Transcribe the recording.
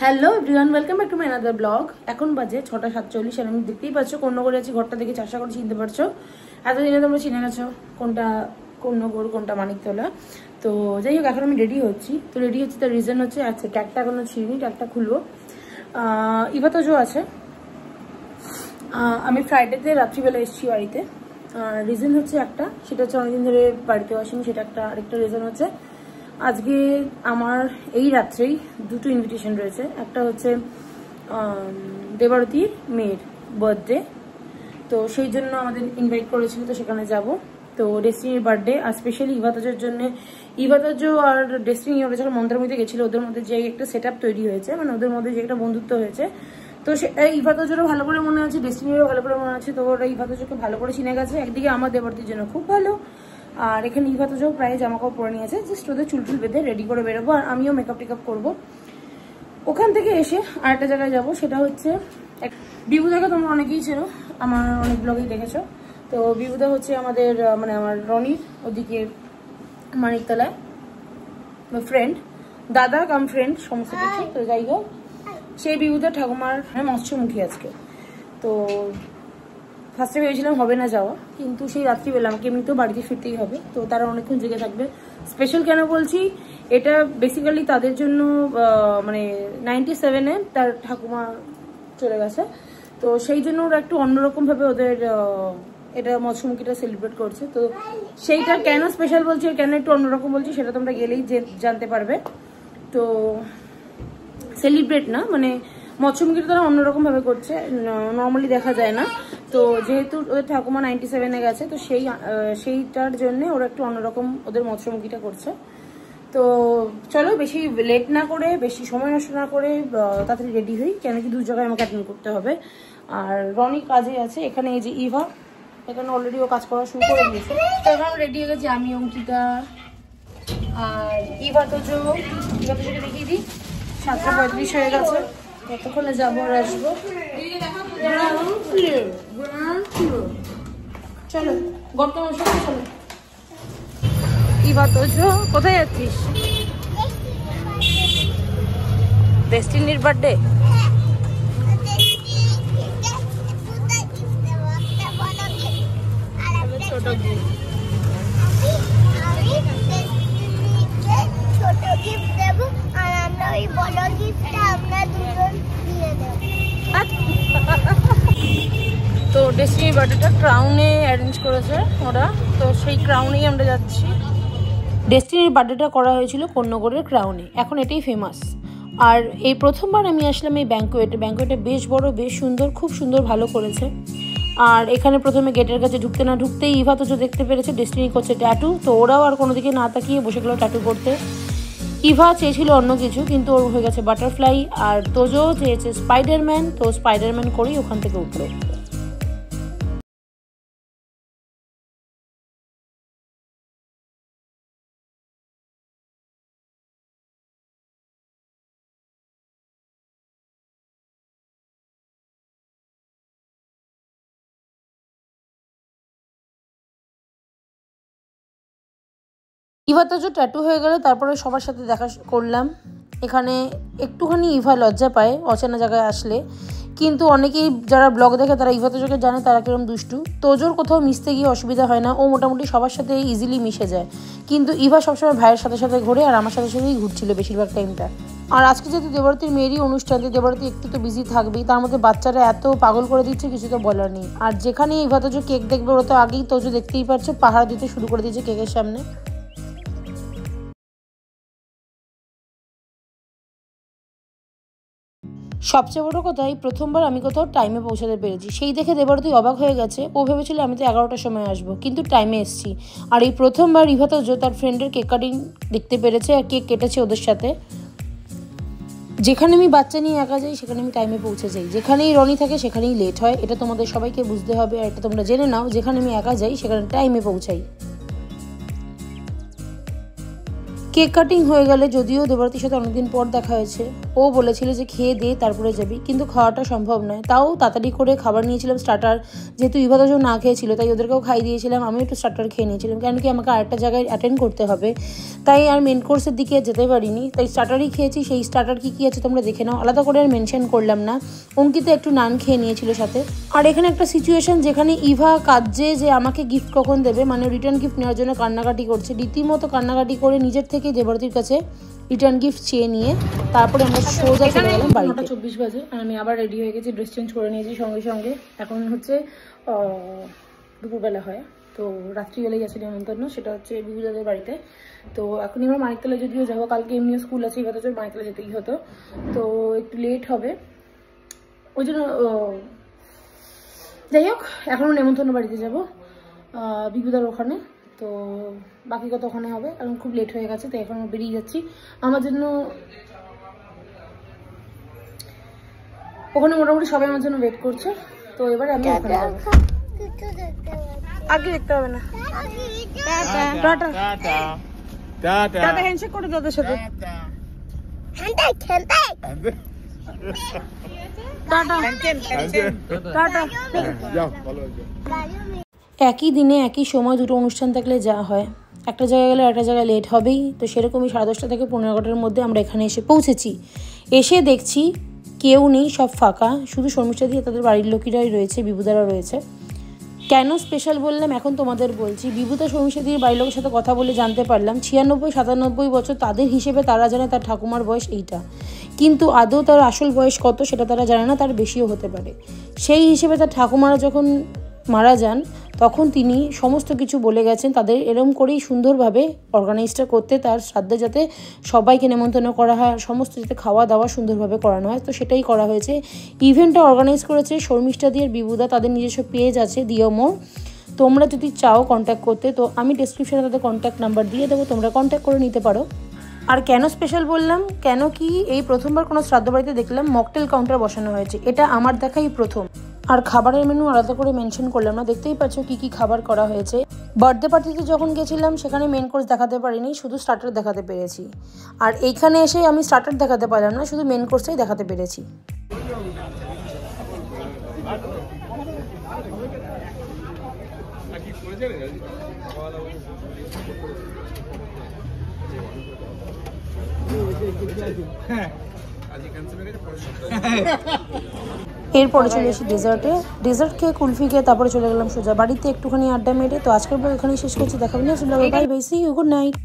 Hello everyone, welcome back to my another blog. এখন বাজে 6:47 আর আমি দেখতেই পাচ্ছ কর্ণগরে আছি। ঘরটা দেখে আশা করে চিনতে পারছো। এতদিনে তোমরা চিনে গেছো কোনটা কর্ণগর কোনটা মানিকতলা। তো যাই হোক, এখন আমি রেডি হচ্ছি। তার রিজন হচ্ছে আচ্ছা ট্যাগটা এখনো ছিঁড়িনি, ট্যাগটা খুলবো। ইভা তোজো আছে। আমি ফ্রাইডেতে রাত্রিবেলা এসেছি বাড়িতে। রিজন হচ্ছে একটা, সেটা হচ্ছে অনেকদিন ধরে বাড়িতে আসেনি, সেটা একটা। আরেকটা রিজন হচ্ছে আজকে আমার এই রাত্রেই দুটো ইনভিটেশন রয়েছে। একটা হচ্ছে দেবারতীর মেয়ের বার্থডে, তো সেই জন্য আমাদের ইনভাইট করেছিল, তো সেখানে যাব। তো ডেস্টিনির বার্থডে আর স্পেশালি ইভা তোজোর জন্য। ইভা তোজো আর ডেস্টিনি ওরা যখন মন্ত্রমণিতে গেছিলো, ওদের মধ্যে যে একটা সেট আপ তৈরি হয়েছে, মানে ওদের মধ্যে যে একটা বন্ধুত্ব হয়েছে, তো সেটা ইভা তোজোরও ভালো করে মনে আছে, ডেস্টিনিরও ভালো করে মনে আছে। তো ওরা ইভা তোজোকে ভালো করে চিনে গেছে। একদিকে আমার দেবারতীর জন্য খুব ভালো, আর এখানে ইভা তোজো প্রায় জামা কাপড় পরে নিয়েছে, জাস্ট ওদের চুলটুল বেঁধে রেডি করে বেরোবো। আর আমিও মেকআপ টেকআপ করবো। ওখান থেকে এসে আরেকটা জায়গায় যাবো, সেটা হচ্ছে বিভুদাকে তোমরা অনেকেই ছিল, আমার অনেক ব্লগেই দেখেছো। তো বিভুদা হচ্ছে আমাদের মানে আমার রনির ওদিকে মানিকতলায় ফ্রেন্ড, দাদা কাম ফ্রেন্ড সমস্ত কিছু। তো যাই হোক, সেই বিভুদা ঠাকুমার মৎস্যমুখী আজকে। তো ফার্স্টে ভেবেছিলাম হবে না যাওয়া, কিন্তু সেই রাত্রিবেলা আমাকে এমনিতেও বাড়িতে ফিরতেই হবে। তো তারা অনেকক্ষণ জেগে থাকবে। স্পেশাল কেন বলছি, এটা বেসিক্যালি তাদের জন্য, মানে 97-এ তার ঠাকুমা চলে গেছে, তো সেই জন্য ওরা একটু অন্যরকম ভাবে ওদের এটা মৎস্যমুখীটা সেলিব্রেট করছে। তো সেইটা কেন স্পেশাল বলছি আর কেন একটু অন্যরকম বলছি, সেটা তোমরা গেলেই জানতে পারবে। তো সেলিব্রেট না, মানে মৎস্যমুখীটা তারা অন্যরকম ভাবে করছে, নর্মালি দেখা যায় না। তো যেহেতু ওদের ঠাকুমা 97-এ গেছে, তো সেইটার জন্য ওরা একটু অন্যরকম ওদের মৎস্যমুখীটা করছে। তো চলো বেশি লেট না করে, বেশি সময় নষ্ট না করে তাড়াতাড়ি রেডি হই, কেন কি দু জায়গায় আমাকে অ্যাটেন্ড করতে হবে। আর রনি কাজে আছে। এখানে এই যে ইভা, এখানে অলরেডি ও কাজ করা শুরু করে দিয়েছে। তো এখন রেডি হয়ে গেছি আমি, অঙ্কিতা আর ইভা তোজো। ইভা তোজোকে দেখিয়ে দিই, 7:35 হয়ে গেছে, কতক্ষণে যাবো আর আসবো। চলো গর্ত চলো। ইভা তোজো কোথায় যাচ্ছিস? ডেস্টিনির বার্থডে। ছোট গিফট, ছোট গিফট দেব, আর আমরা ওই বড় গিফটটা আমরা দুজন দিয়ে দেব। তো ডেস্টিনির বার্থডেটা ক্রাউনে অ্যারেঞ্জ করেছে ওরা, তো সেই ক্রাউনেই আমরা যাচ্ছি। ডেস্টিনির বার্থডেটা করা হয়েছিল কর্ণগরের ক্রাউনে, এখন এটাই ফেমাস। আর এই প্রথমবার আমি আসলাম এই ব্যাঙ্কোয়েটে বেশ বড়, বেশ সুন্দর, খুব সুন্দর, ভালো করেছে। আর এখানে প্রথমে গেটের কাছে ঢুকতে না ঢুকতেই ইভা তোজো দেখতে পেরেছে ডেস্টিনি করছে ট্যাটু, তো ওরাও আর কোনো দিকে না তাকিয়ে বসে গেল ট্যাটু করতে। ইভা চেয়েছিল অন্য কিছু, কিন্তু ওর হয়ে গেছে বাটারফ্লাই, আর তোজো চেয়েছে স্পাইডারম্যান, তো স্পাইডারম্যান করেই ওখান থেকে উঠলো। ইভা তোজো ট্যাটু হয়ে গেলে তারপরে সবার সাথে দেখা করলাম। এখানে একটুখানি ইভা লজ্জা পায় অচেনা জায়গায় আসলে, কিন্তু অনেকেই যারা ব্লগ দেখে তারা ইভা তোজোকে জানে তারা কিরকম দুষ্টু। তোজোর কোথাও মিশতে গিয়ে অসুবিধা হয় না, ও মোটামুটি সবার সাথে ইজিলি মিশে যায়। কিন্তু ইভা সবসময় ভাইয়ের সাথে সাথে ঘুরে, আর আমার সাথে সাথেই ঘুরছিল বেশিরভাগ টাইমটা। আর আজকে যেহেতু দেবারতীর মেয়েরই অনুষ্ঠান, দেবারতী একটু তো বিজি থাকবেই, তার মধ্যে বাচ্চারা এত পাগল করে দিচ্ছে কিছু তো বলার নেই। আর যেখানে ইভা তোজো কেক দেখবে, ওরা তো আগেই তোজো দেখতেই পারছো পাহারা দিতে শুরু করে দিয়েছে কেকের সামনে। সবচেয়ে বড় কথা, এই প্রথমবার আমি কোথাও টাইমে পৌঁছাতে পেরেছি, সেই দেখে দেবারতী অবাক হয়ে গেছে। ও ভেবেছিল আমি তো 11টার সময় আসবো, কিন্তু টাইমে এসেছি। আর এই প্রথমবার ইভা তোজো তার ফ্রেন্ডের কেক কাটিং দেখতে পেরেছে, আর কেক কেটেছে ওদের সাথে। যেখানে আমি বাচ্চা নিয়ে একা যাই সেখানে আমি টাইমে পৌঁছে যাই, যেখানেই রনি থাকে সেখানেই লেট হয়, এটা তোমাদের সবাইকে বুঝতে হবে। আর এটা তোমরা জেনে নাও, যেখানে আমি একা যাই সেখানে টাইমে পৌঁছাই। কেক কাটিং হয়ে গেলে, যদিও দেবরাতির সাথে অনেকদিন পর দেখা হয়েছে, ও বলেছিল যে খেয়ে দে তারপরে যাবি, কিন্তু খাওয়াটা সম্ভব নয়। তাও তাড়াতাড়ি করে খাবার নিয়েছিলাম, স্টার্টার, যেহেতু ইভাতাজও না খেয়েছিল তাই ওদেরকেও খাই দিয়েছিলাম। আমিও একটু স্টার্টার খেয়ে নিয়েছিলাম, কেন কি আমাকে আরেকটা জায়গায় অ্যাটেন্ড করতে হবে, তাই আর মেন কোর্সের দিকে যেতে পারিনি, তাই স্টার্টারই খেয়েছি। সেই স্টার্টার কী কী আছে তোমরা দেখে নাও, আলাদা করে আর মেনশন করলাম না। অঙ্কিতা একটু নান খেয়ে নিয়েছিল সাথে। আর এখানে একটা সিচুয়েশন যেখানে ইভা কাঁদছে যে আমাকে গিফট কখন দেবে, মানে রিটার্ন গিফট নেওয়ার জন্য কান্নাকাটি করছে, রীতিমতো কান্নাকাটি করে নিজের থেকে দেবরাতির কাছে রিটার্ন গিফট চেয়ে নিয়ে তারপরে আমরা সোজা চলে গেলাম বাড়িতে। 9:24 বাজে আর আমি আবার রেডি হয়ে গেছি, ড্রেস চেঞ্জ করে নিয়েছি সঙ্গে সঙ্গে। এখন হচ্ছে দুপুরবেলা হয়, তো রাত্রিবেলায় গেছে নেমন্তন্ন, সেটা হচ্ছে বিভুদাদের বাড়িতে। তো এখনই আমরা মানিকতলায় যদিও যাবো, কালকে এমনিও স্কুল আছে, এবার তো মানিকতলা যেতেই হতো, তো একটু লেট হবে ওই জন্য। যাই হোক, এখনও নেমন্তন্ন বাড়িতে যাবো বিভুদার ওখানে, তো বাকি কথা ওখানে হবে। এখন খুব লেট হয়ে গেছে, তো এখন বেরিয়ে যাচ্ছি। আমার জন্য ওখানে মোটামুটি সবাই আমার জন্য ওয়েট করছে, তো এবারে আমি ওখানে যাবো। আগে দেখতে হবে না, টাটা টাটা হ্যান্ডশেক করে দাদার সাথে, একই দিনে একই সময় দুটো অনুষ্ঠান থাকলে যা হয়, একটা জায়গায় গেলে একটা জায়গায় লেট হবেই। তো সেরকমই 10:30 থেকে 11:15 মধ্যে আমরা এখানে এসে পৌঁছেছি। এসে দেখছি কেউ নেই, সব ফাঁকা, শুধু শর্মিষ্ঠা দিয়ে তাদের বাড়ির লোকেরাই রয়েছে, বিভুদারা রয়েছে। কেন স্পেশাল বললাম এখন তোমাদের বলছি। বিভুদা শর্মিষ্ঠা দিয়ে বাড়ির লোকের সাথে কথা বলে জানতে পারলাম 96-97 বছর তাদের হিসেবে, তারা জানে তার ঠাকুমার বয়স এইটা, কিন্তু আদৌ তার আসল বয়স কত সেটা তারা জানে না, তার বেশিও হতে পারে। সেই হিসেবে তার ঠাকুমারা যখন মারা যান তখন তিনি সমস্ত কিছু বলে গেছেন তাদের এরম করেই সুন্দরভাবে অর্গানাইজটা করতে, তার শ্রাদ্ধে যাতে সবাইকে নেমন্তন্ন করা হয়, সমস্ত যাতে খাওয়া দাওয়া সুন্দরভাবে করানো হয়, তো সেটাই করা হয়েছে। ইভেন্টটা অর্গানাইজ করেছে শর্মিষ্ঠা দিয়ে বিভুদা, তাদের নিজস্ব পেজ আছে দিয়মোর, তোমরা যদি চাও কন্ট্যাক্ট করতে তো আমি ডেসক্রিপশনে তাদের কন্ট্যাক্ট নাম্বার দিয়ে দেবো, তোমরা কন্ট্যাক্ট করে নিতে পারো। আর কেন স্পেশাল বললাম, কেন কি এই প্রথমবার কোনো শ্রাদ্ধ বাড়িতে দেখলাম মকটেল কাউন্টার বসানো হয়েছে, এটা আমার দেখাই প্রথম। আর খাবারের মেনু আলাদা করে মেনশন করলাম না, দেখতেই পাচ্ছ কি কি খাবার করা হয়েছে। বার্থডে পার্টিতে যখন গেছিলাম সেখানে মেন কোর্স দেখাতে পারিনি, শুধু স্টার্টার দেখাতে পেরেছি। আর এইখানে এসে আমি স্টার্টার দেখাতে পারলাম না, শুধু মেন কোর্সটাই দেখাতে পেরেছি। এরপরে চলে এসেছি ডেজার্টে, ডেজার্ট খেয়ে কুলফি খেয়ে তারপরে চলে গেলাম সোজা বাড়িতে একটুখানি আড্ডা মেরে। তো আজকের ব্লগ এখানেই শেষ করছি, দেখাবেন না, bye bye, see you, good night.